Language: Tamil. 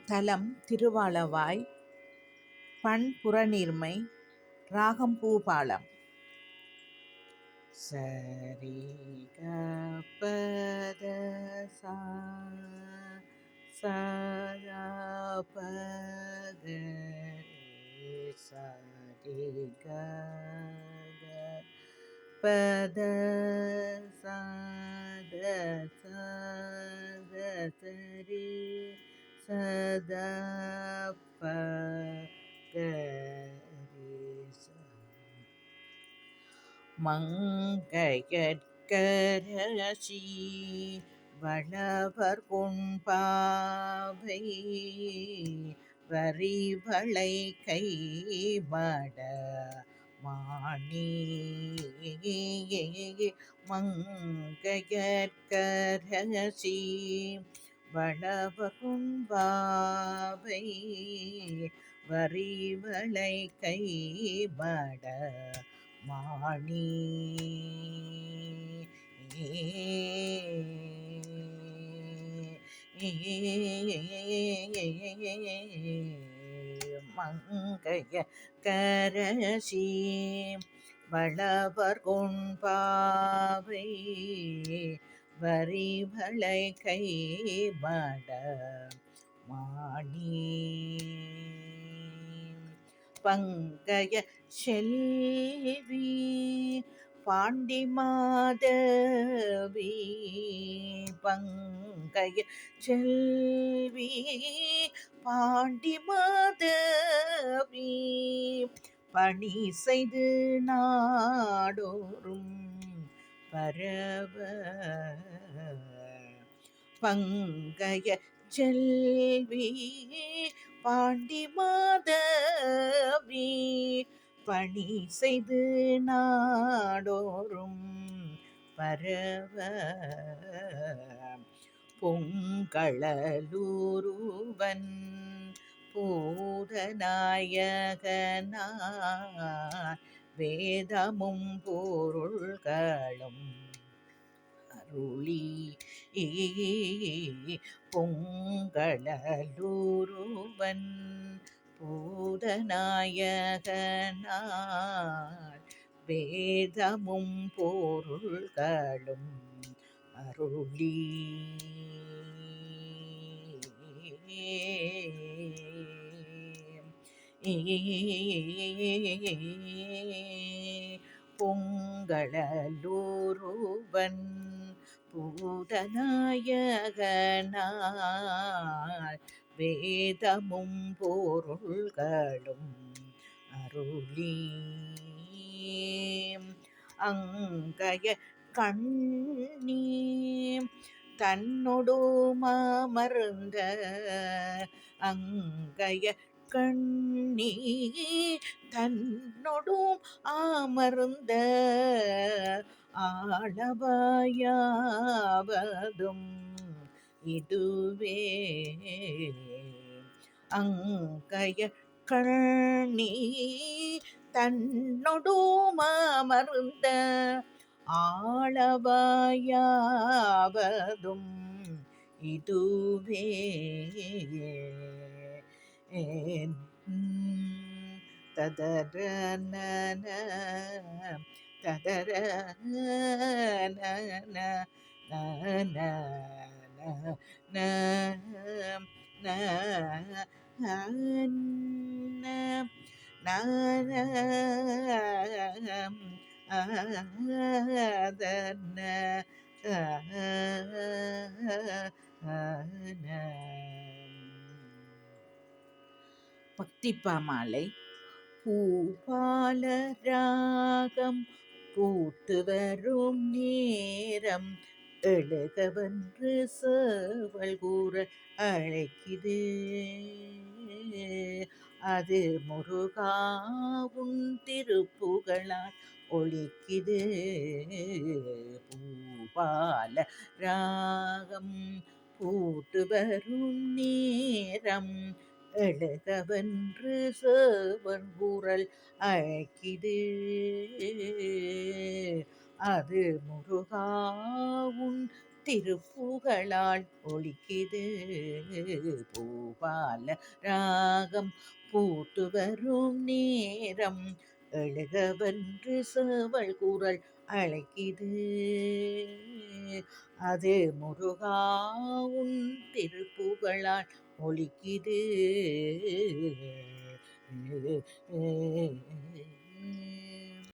தலம் திருவாளவாய். பண் புறநீர்மை. ராகம் பூபாலம். சரி கபத சா சதா பகரி சரி கத பத சத சரி சதா பகரி மங்கையர்க்கரசி வளவர் கொண்பாவை வரிவளை கைமட மாணி மங்கையர்க்கரசி வளவர் கொண்பாவை வரிவளை கைமட மாணி மங்கைய கரசி வளவர் கொண்பாவை வரிவளை கைமட மாணி பங்கைய செல்வி பாண்டி மாதவி பங்கைய செல்வி பாண்டி மாதவி பணி செய்து நாடோறும் பரவ பங்கைய செல்வி பாண்டி மாதவி பணி செய்து நாடோறும் பரவ பொங்களூருவன் பூதநாயகனார் வேதமும் பொருள்களும் அருளி பொங்களூருவன் பூதநாயகனார் வேதமும் பொருள்களும் அருளி பொங்களூருவன் பூதநாயகனார் வேதமும் பொருள்களும் அருளி அங்கைய கண்ணி தன்னொடு மாமருந்த அங்கைய கண்ணி தன்னொடும் அமர்ந்த ஆளவாயாவதும் இதுவே அங்கைய கண்ணி தன்னொடும் அமர்ந்த ஆளவாயாவதும் இதுவே ததர நன ததர நன நன பக்திப்பாமாலை. பூபால ராகம் பூத்து வரும் நேரம் எழுகவன்று சேவல் கூற அழைக்குது அது முருகாவும் திருப்புகழால் ஒழிக்குது பூபால ராகம் பூத்து வரும் நேரம் எழுகவன்று சேவன் குரல் அழைக்குது அது முருகாவும் திருப்புகழால் ஒலிக்குது பூபால ராகம் பூத்து வரும் நேரம் எழுகவென்று சேவல் குரல் அழைக்குது. அது முருகா உன் திருப்புகழால் ஒலிக்குது.